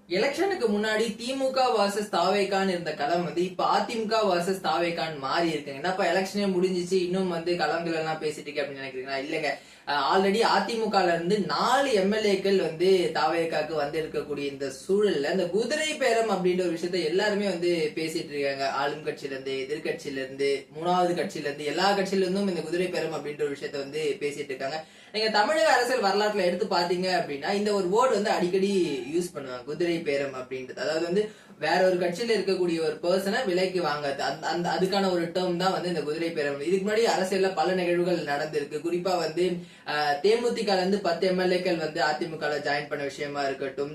எலெக்ஷனுக்கு முன்னாடி திமுக வர்சஸ் தாவேகான்னு இருந்த களம் இப்ப அதிமுக வர்சஸ் தாவேகான்னு மாறி இருக்குங்க. என்னப்பா எலெக்ஷனே முடிஞ்சிச்சு, இன்னும் களங்கள் எல்லாம் பேசிட்டு இருக்கு அப்படின்னு நினைக்கிறீங்களா? இல்லங்க, ஆல்ரெடி அதிமுக இருந்து 4 எம்எல்ஏக்கள் தாவேகாக்கு வந்து இருக்கக்கூடிய இந்த சூழல்ல இந்த குதிரை பேரம் அப்படின்ற ஒரு விஷயத்த எல்லாருமே பேசிட்டு இருக்காங்க. ஆளும் கட்சியில இருந்து, எதிர்கட்சியில இருந்து, 3வது கட்சியில இருந்து, எல்லா கட்சியில இருந்தும் இந்த குதிரை பேரம் அப்படின்ற ஒரு விஷயத்த பேசிட்டு இருக்காங்க. நீங்க தமிழக அரசியல் வரலாற்றுல எடுத்து பாத்தீங்க அப்படின்னா இந்த ஒரு வேர்டு அடிக்கடி யூஸ் பண்ணுவாங்க, குதிரை பேரம் அப்படின்றது. அதாவது வேற ஒரு கட்சியில இருக்கக்கூடிய ஒரு பர்சனை விலைக்கு வாங்காது, அந்த அதுக்கான ஒரு டேர்ம் தான் இந்த குதிரை பேரம். இதுக்கு முன்னாடி அரசியல்ல பல நிகழ்வுகள் நடந்திருக்கு. குறிப்பா தேமுதிக இருந்து 10 எம்எல்ஏக்கள் அதிமுக ஜாயின் பண்ண விஷயமா இருக்கட்டும்,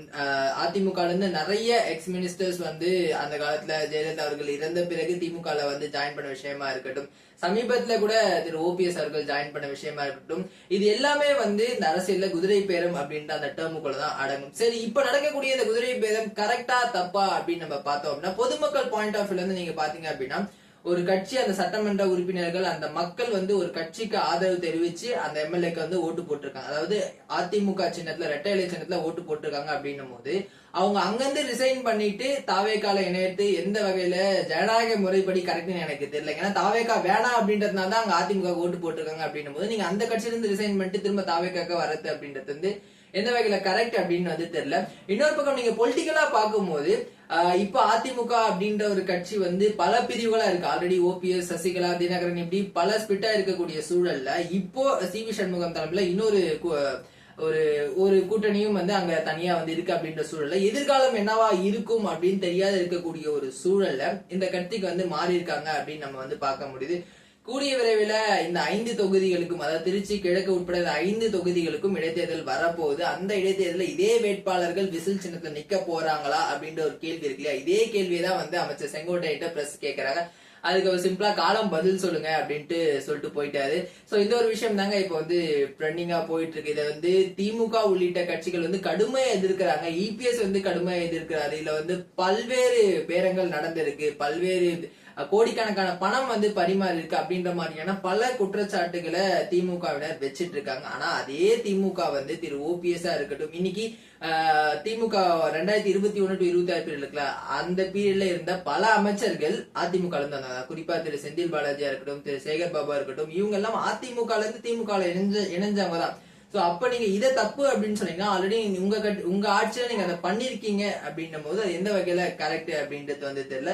அதிமுக இருந்து நிறைய எக்ஸ் மினிஸ்டர்ஸ் அந்த காலத்துல ஜெயலலிதா அவர்கள் இறந்த பிறகு திமுக ஜாயின் பண்ண விஷயமா இருக்கட்டும், சமீபத்துல கூட திரு ஓபிஎஸ் அவர்கள் ஜாயின் பண்ண விஷயமா இருக்கட்டும், இது எல்லாமே இந்த அரசியல்ல குதிரை பேரம் அப்படின்ற அந்த டேர்முக்குள்ளதான் அடங்கும். சரி, இப்ப நடக்கக்கூடிய இந்த குதிரை பேரம் கரெக்டா தப்பா அப்படின்னு நம்ம பார்த்தோம் அப்படின்னா, பொதுமக்கள் பாயிண்ட் ஆஃப் வியூல நீங்க பாத்தீங்க அப்படின்னா, ஒரு கட்சி அந்த சட்டமன்ற உறுப்பினர்கள் அந்த மக்கள் ஒரு கட்சிக்கு ஆதரவு தெரிவிச்சு அந்த எம்எல்ஏக்கு ஓட்டு போட்டிருக்காங்க. அதாவது அதிமுக சின்னத்துல இரட்டை இலை சின்னத்துல ஓட்டு போட்டிருக்காங்க அப்படின்னும் போது அவங்க அங்கிருந்து ரிசைன் பண்ணிட்டு தாவேகால இணையத்து எந்த வகையில ஜனநாயக முறைப்படி கரெக்ட்னு எனக்கு தெரியல. ஏன்னா தாவேகா வேணாம் அப்படின்றதுனால தான் அங்க அதிமுக ஓட்டு போட்டிருக்காங்க அப்படின்னும் போது நீங்க அந்த கட்சியில இருந்து ரிசைன் பண்ணிட்டு திரும்ப தாவேகாக்க வரது அப்படின்றது எந்த வகையில கரெக்ட் அப்படின்னு தெரியல. இன்னொரு பக்கம் நீங்க பொலிட்டிக்கலா பார்க்கும்போது இப்ப அதிமுக அப்படின்ற ஒரு கட்சி பல பிரிவுகளா இருக்கு. ஆல்ரெடி ஓபிஎஸ், சசிகலா, தினகரன் இப்படி பல ஸ்பிட்டா இருக்கக்கூடிய சூழல்ல இப்போ சி.வி. சண்முகம் தலைமையில இன்னொரு ஒரு கூட்டணியும் அங்க தனியா இருக்கு அப்படின்ற சூழல்ல எதிர்காலம் என்னவா இருக்கும் அப்படின்னு தெரியாத இருக்கக்கூடிய ஒரு சூழல்ல இந்த கட்சிக்கு மாறி இருக்காங்க அப்படின்னு நம்ம பார்க்க முடியுது. கூடிய விரைவில் இந்த 5 தொகுதிகளுக்கும், அதாவது திருச்சி கிழக்கு உட்பட 5 தொகுதிகளுக்கும் இடைத்தேர்தல் வரப்போகுது. அந்த இடைத்தேர்தலில் இதே வேட்பாளர்கள் விசில் சின்னத்துல நிக்க போறாங்களா அப்படின்ற ஒரு கேள்வி இருக்கு இல்லையா? இதே கேள்வியதான் அமைச்சர் செங்கோட்டையிட்ட பிரஸ் கேட்கறாங்க. அதுக்கு அவர் சிம்பிளா காலம் பதில் சொல்லுங்க அப்படின்ட்டு சொல்லிட்டு போயிட்டாரு. சோ இந்த ஒரு விஷயம் தாங்க இப்ப ட்ரெண்டிங்கா போயிட்டு இருக்கு. இதை திமுக உள்ளிட்ட கட்சிகள் கடுமையா எதிர்க்கிறாங்க. இபிஎஸ் கடுமையா எதிர்க்கிறாரு. இதுல பல்வேறு பேரங்கள் நடந்திருக்கு, பல்வேறு கோடிக்கணக்கான பணம் பரிமாறி இருக்கு அப்படின்ற மாதிரியான பல குற்றச்சாட்டுகளை திமுகவினர் வச்சிட்டு இருக்காங்க. ஆனா அதே திமுக திரு ஓபிஎஸ் இருக்கட்டும், இன்னைக்கு திமுக 2021 to 26 பீரியட் இருக்குல்ல, அந்த பீரியட்ல இருந்த பல அமைச்சர்கள் அதிமுக இருந்து வந்தாங்க. குறிப்பா திரு செந்தில் பாலாஜியா இருக்கட்டும், திரு சேகர் பாபா இருக்கட்டும், இவங்க எல்லாம் அதிமுக இருந்து திமுக இணைஞ்சவங்க தான். சோ அப்ப நீங்க இதை தப்பு அப்படின்னு சொன்னீங்கன்னா ஆல்ரெடி உங்க ஆட்சியில நீங்க அதை பண்ணிருக்கீங்க அப்படின்னும் போது அது எந்த வகையில கரெக்ட் அப்படின்றது தெரியல.